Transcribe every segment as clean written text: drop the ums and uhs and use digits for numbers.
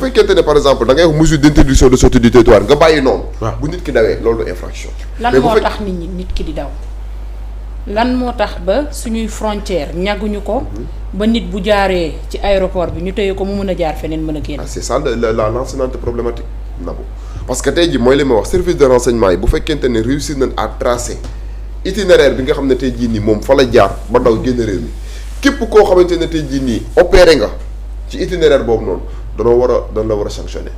bu fekkente ne par exemple da ngay wax mesure d'interdiction de sortie du territoire nga bàyyi noonu. bu nit ki dawee loolu du infraction. lan moo tax nit ki di daw. lan moo tax ba suñuy frontière ñaguñu ko. ba nit bu jaaree ci aéroport bi ñu téye ko mu mën a jaar feneen mën a génn. c'est ça la lancinante problématique Nabou parce que tey jii mooy li ma wax service de renseignement yi bu fekkente ne réussir nañ à tracer itinéraire bi nga xam ne tey jii nii moom fa la jaar ba daw génn réew mi képp koo xamante ne tey jii nii opéré nga ci itinéraire boobu noonu dañ la war a sanctionner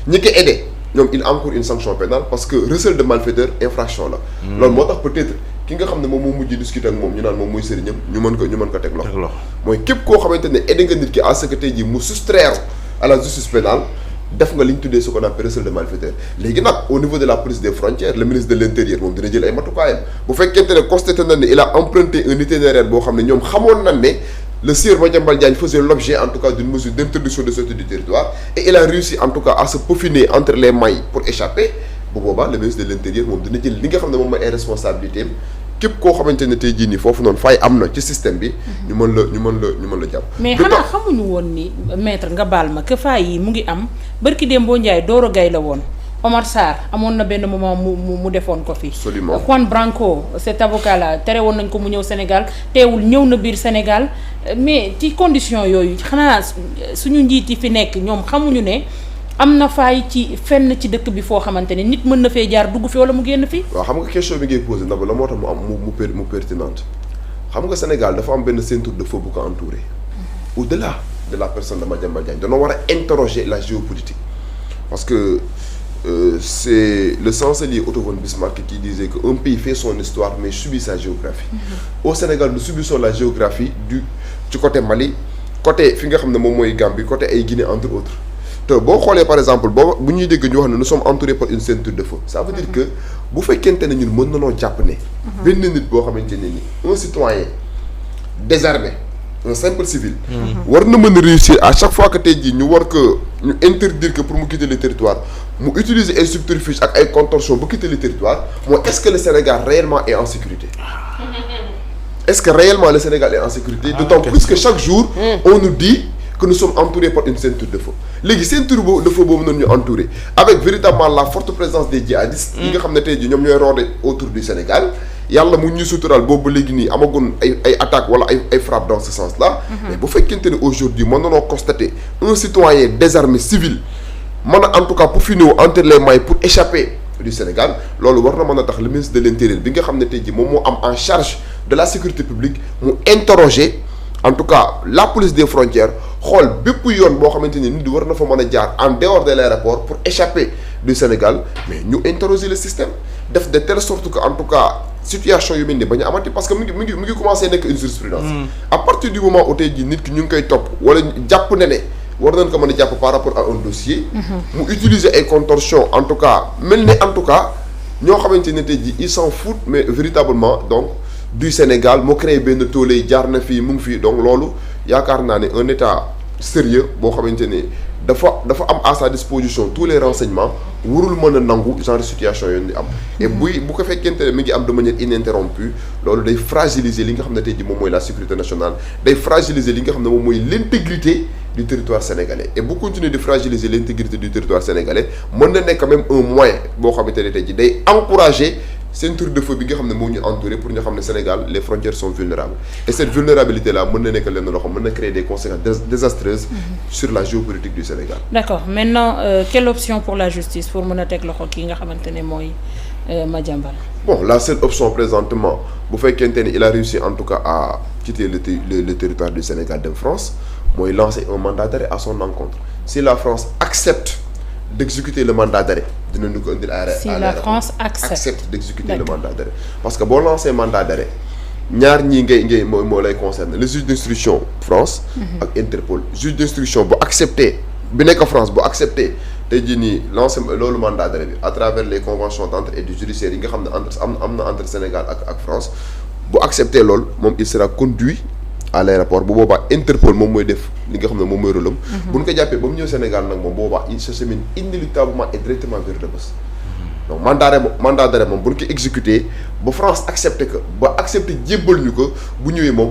ñi ko aidé ñoom il encourt une sanction pénale parce que recel de malfaiteur infraction la. loolu moo tax peut-être ki nga xam ne moom moo mujj discuter ak moom ñu naan moom mooy sëriñam ñu mën ko teg loxo. mooy képp koo xamante ne aidé nga nit ki à ce que tey jii mu soustraire à la justice pénale def nga li ñu tuddee ce qu'on appelle recel de malfaiteur léegi nag au niveau de la police des frontières le ministre de l'intérieur moom dina jël ay matukaayam bu fekkente ne constaté na ne il a emprunté un itinéraire boo xam ne ñoom xamoon nañ ne le sieur Madiambal Diagne faisait l'objet en tout cas d'une mesure d'interdiction de sortie du territoire et il a réussi en tout cas à se peaufiner entre les mailles pour échapper bu boobaa le ministre de l'intérieur moom dina jël li nga xam ne moom mooy ay responsabilités am képp koo xamante ne tey jii nii foofu noonu fay am na ci système bi. ñu mën la jàpp. mais xanaa xamuñu woon ni maître nga baal ma que fay yi mu ngi am barki Dembo Ndiaye Doro Gaye la woon Omar Sarr amoon na benn moment mu defoon ko fi. absolument Juan Branco cet avocat là tere woon nañ ko mu ñëw Sénégal teewul ñëw na biir Sénégal mais ci condition yooyu xanaa suñu njiit yi fi nekk ñoom xamuñu ne. am na faay ci fenn ci dëkk bi foo xamante ne nit mën na fee jaar dugg fi wala mu génn fi. waaw xam nga question bi ngay posé ndax la moo tax mu am mu pertinente xam nga Sénégal dafa am benn ceinture de feu bu ko entouré. au-delà de la personne de Madiambal Diagne dañoo war a interroger la géopolitique parce que c'est le chancelier Otto von Bismarck qui disait que un pays fait son histoire mais subit sa géographie. Au Sénégal nous subissons la géographie ci côté Mali côté fi nga xam ne moom mooy Gambie côté ay Guinée entre autres. te boo xoolee par exemple bu ñuy dégg ñu wax ne nous sommes entourés par une ceinture de feu ça veut dire que bu fekkente ne ñun mën nanoo jàpp ne benn nit boo xamante ne ni un citoyen désarmé un simple civil war na mën a réussir à chaque fois que tey jii ñu war que ñu interdire que pour mu quitter le territoire mu utiliser ay subterfuges ak ay contorsions ba quitter le territoire mooy est-ce que le Sénégal réellement est en sécurité est-ce que réellement le Sénégal est en sécurité d'autant plus que chaque jour on nous dit que nous sommes entourés par une ceinture de feu léegi ceinture de feu boobu noonu ñu entouré avec véritablement la forte présence des djihadistes yi nga xam ne tey jii ñoom ñooy rôder autour du Sénégal yàlla mu ñuy suturaal boobu léegi nii amagoon ay attaques wala ay frappes dans ce sens là mais bu fekkente ne aujourd'hui mën nanoo constater un citoyen désarmé civil mën a en tout cas pour finir entre les mailles pour échapper du Sénégal loolu war na mën a tax le ministre de l'intérieur bi nga xam ne tey jii moom moo am en charge de la sécurité publique mu interroger en tout cas la police des frontières xool bépp yoon boo xamante ni nit war na fa mën a jaar en dehors de l'aéroport pour échapper du Sénégal mais ñu interroger le système def de telle sorte que en tout cas situation yu mel ni ba ñu amati parce que mu ngi commencer nekk une jurisprudence à partir du moment où tey jii nit ki ñu ngi koy topp wala jàpp ne war nañ ko mën a jàpp par rapport à un dossier mu utiliser ay contorsions en tout cas mel ni en tout cas ñoo xamante ne tey jii ils s'en foutent mais véritablement donc du Sénégal moo créé benn tool jaar na fii mu ngi fii donc loolu yaakaar naa ne un état sérieux boo xamante ne dafa am à sa disposition tous les renseignements warul mën a nangu genre situation yoon di am et bu ko fekkente ne mi ngi am de manière ininterrompue loolu day fragiliser li nga xam ne tey ji moom mooy la sécurité nationale day fragiliser li nga xam ne moom mooy l'intégrité du territoire sénégalais et bu continuer de fragiliser l'intégrité du territoire sénégalais mën na nekk quand même un moyen boo xamante ne tey ji day encourager ceinture de feu bi nga xam ne moo ñu entouré pour ñu xam ne Sénégal les frontières sont vulnérables et cette vulnérabilité là mën na nekk lenn loo xam mën na créer des conséquences désastreuses sur la géopolitique du Sénégal. D'accord maintenant quelle option pour la justice pour mën a teg loxo kii nga xamante ne mooy Madiambal. Bon la seule option présentement bu fekkente ne il a réussi en tout cas à quitter le territoire du Sénégal dem France mooy lancer un mandat d'arrêt à son encontre si la France accepte d'exécuter le mandat d'arrêt dinañu ko indil à si la France accepte d'exécuter le mandat d'arrêt parce que boo lancé mandat d'arrêt ñaar ñii ngay moo lay concerner le juge d'instruction France ak Interpol juge d'instruction bu accepté bi nekk France bu accepté tey jii nii lancé loolu mandat d'arrêt bi à travers les conventions d'entraide judiciaire yi nga xam ne am na entre Sénégal ak France bu accepté loolu moom il sera conduit à l'aéroport bu boobaa Interpol moom mooy def li nga xam ne moom mooy rôle am bu ñu ko jàppee ba mu ñëw Sénégal nag moom boobaa il se chemine inéluctablement et directement vers Rebeuss donc mandat d'arrêt moom bu ñu ko exécuté ba France accepté que ba accepté jébbal ñu ko bu ñëwee moom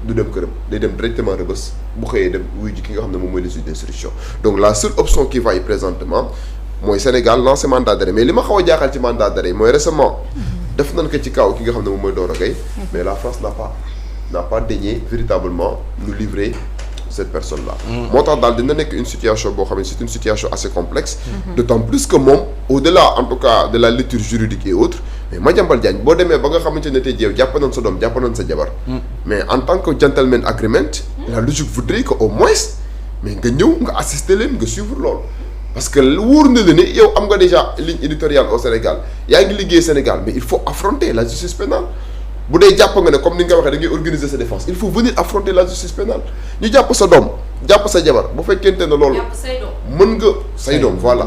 du dem këram day dem directement Rebeuss bu xëyee dem wuyu ji ki nga xam ne moom mooy le juge d'instruction donc la seule option qui vaille présentement mooy Sénégal lancer mandat d'arrêt mais li ma xaw a jaaxal ci mandat d'arrêt mooy récemment def nañ ko ci kaw ki nga xam ne moom mooy Doro Gaye mais la France n'a pas daigné véritablement nous livrer cette personne là moo tax daal dina nekk une situation boo xam ne c'est une situation assez complexe d'autant plus que moom au-delà en tout cas de la lecture juridique et autres mais Madiambal Diagne boo demee ba nga xamante ne tey jii jàpp nañ sa doom jàpp nañ sa jabar mais en tant que gentleman agreement la logique voudrait que au moins mais nga ñëw nga assister leen nga suivre loolu parce que wóor na la ne yow am nga déjà ligne éditoriale au Sénégal yaa ngi liggéey Sénégal mais il faut affronter la justice pénale bu dee jàpp nga ne comme ni nga ko waxee da ngay organiser sa défense il faut venir affronter la justice pénale ñu jàpp sa doom jàpp sa jabar bu fekkente ne loolu mën nga say doom voilà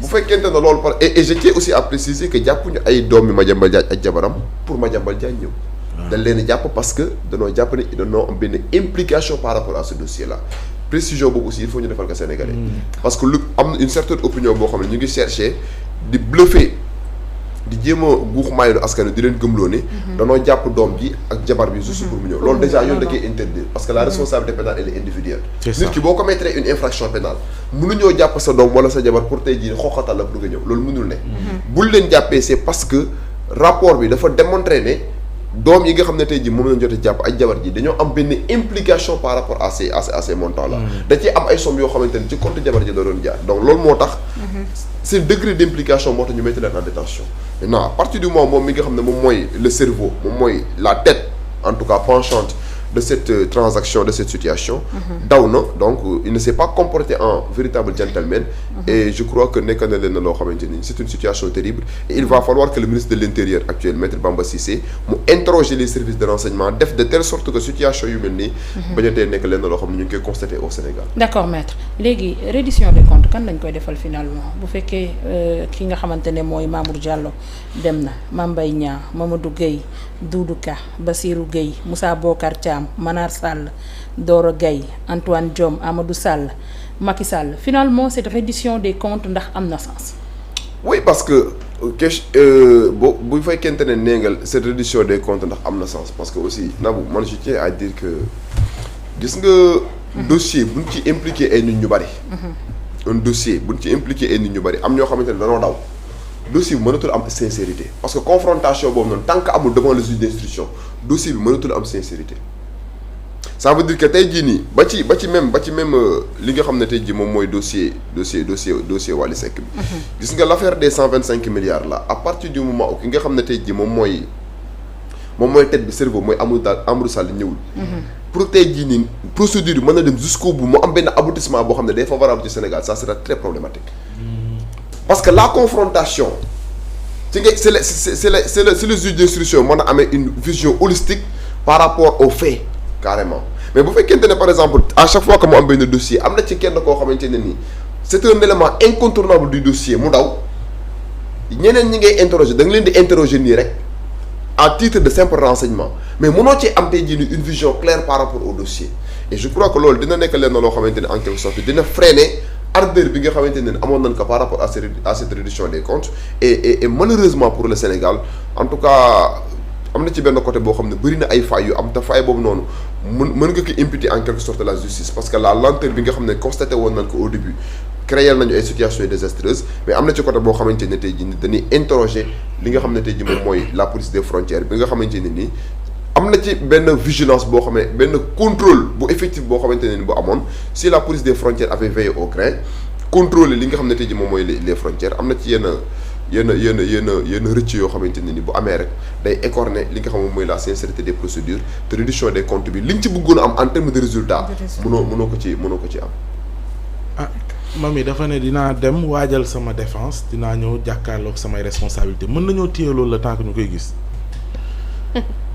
bu fekkente ne loolu par et je tiens aussi à préciser que jàppuñu ay doom yi Madiambal Diagne ak jabaram pour Madiambal Diagne ñëw dañ leen jàpp parce que danoo jàpp ne dañoo am benn implication par rapport à ce dossier là précision boobu aussi il faut ñu defal ko Sénégalais parce que lu am na une certaine opinion boo xam ne ñu ngi chercher di bluffer di jéem a guux maayu askan wi di leen gëmloo ne danoo jàpp doom ji ak jabar bi juste pour mu ñëw loolu déjà yoon da koy interdire parce que la responsabilité pénale elle est individuelle nit ki boo commettre une infraction pénale mënuñoo jàpp sa doom wala sa jabar pour tey jii xooxatal la pour nga ñëw loolu mënul ne bul leen jàppee c'est parce que rapport bi dafa démontrer ne doom yi nga xam ne tey jii moom lañ jot a jàpp ay jabar ji dañoo am benn implication par rapport à ces montants là da ciy am ay sommes yoo xamante ne ci compte jabar ji la doon jaar donc loolu moo tax seen degré d'implication moo tax ñu mettre leen en détention maintenant à partir du moment moom mi nga xam ne moom mooy le cerveau moom mooy la tête en tout cas penchante de cette transaction de cette situation daw na donc il ne s'est pas comporté en véritable gentleman et je crois que nekk na leen na loo xamante ni c'est une situation terrible et il va falloir que le ministre de l'Intérieur actuel maître Bamba Cissé mu interroger les services de renseignement def de telle sorte que situation yu mel nii bañatee nekk leen na loo xam ne ñu ngi koy constater au Sénégal d'accord maître léegi reddition des comptes kan lañ koy defal finalement bu fekkee ki nga xamante ne mooy Mamour Diallo dem na Mame Mbaye Niang Mamadou Gueye Doudou Ka Bassirou Gueye Moussa Bocar Thiam Manar Sall Doro Gaye Antoine Diome Amadou Sall Macky Sall finalement cette reddition des comptes ndax am na sens. oui parce que bu fekkente ne néngal cette reddition des comptes ndax am na sens parce que aussi Nabou man je tiens à dire que gis nga dossier buñ ci impliqué ay nit ñu bari un dossier buñ ci impliqué ay nit ñu bari am ñoo xamante ne danoo daw dossier bi mënatul am sincérité parce que confrontation boobu noonu tant que amul devant le juge d'instruction dossier bi mënatul am sincérité ça veut dire que tey jii nii ba ci même li nga xam ne tey jii moom mooy dossier Wally Seck bi gis nga l'affaire des 125 milliards là à partir du moment où ki nga xam ne tey jii moom mooy tête bi cerveau mooy Amadou Sall ñëwul pour tey jii nii procédure bi mën na dem jusqu'au bout mu am benn aboutissement boo xam ne day favorable ci Sénégal ça sera très problématique parce que la confrontation ci nga c'est le juge d'instruction mën a amee une vision holistique par rapport aux faits carrément mais bu fekkente ne par exemple à chaque fois que mu am benn dossier am na ci kenn koo xamante ne nii c'est un élément incontournable du dossier mu daw ñeneen ñi ngay interroger da nga leen di interroger nii rek à titre de simple renseignement mais mënoo ci am tey jii nii une vision claire par rapport au dossier et je crois que loolu dina nekk leen na loo xamante ne en quelque sorte dina freiner ardeur bi nga xamante ne amoon nañ ko par rapport à cette reddition des comptes et malheureusement pour le Sénégal en tout cas am na ci benn côté boo xam ne bëri na ay failles yu am te faille boobu noonu mën nga ko imputer en quelque sorte la justice parce que la lenteur bi nga xam ne constaté woon nañ ko au début créer nañu ay situations désastreuses mais am na ci côté boo xamante ne tey jii dañuy interroger li nga xam ne tey jii moom mooy la police des frontières bi nga xamante ne nii am na ci benn vigilance boo xam ne benn contrôle bu effectif boo xamante ne ni bu amoon si la police des frontières avait veillé au grain contrôler li nga xam ne tey jii moom mooy les frontières am na ci yenn rëcc yoo xamante ne ni bu amee rek day écorner li nga xam moom mooy la sincérité des procédures te reddition des comptes bi li nga ci bëggoon a am en termes de résultat mënoo ko ci am ah mami dafa ne dinaa dem waajal sama défense dinaa ñëw jàkkaarloog samay responsabilité mën nañoo téye loolu le temps que ñu koy gis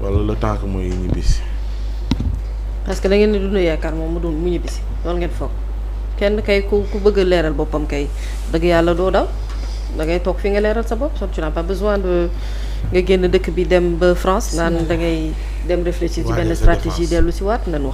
wala le temps que muy ñibbisi parce que da ngeen di dund yaakaar moom mu ñibbisi loolu ngeen foog kenn kay ku bëgg a leeral boppam kay dëgg yàlla doo daw da ngay toog fi nga leeral sa bopp tu n'as pas besoin de nga génn dëkk bi dem ba France naan da ngay dem réfléchir ci benn stratégie dellu si waat nañu wax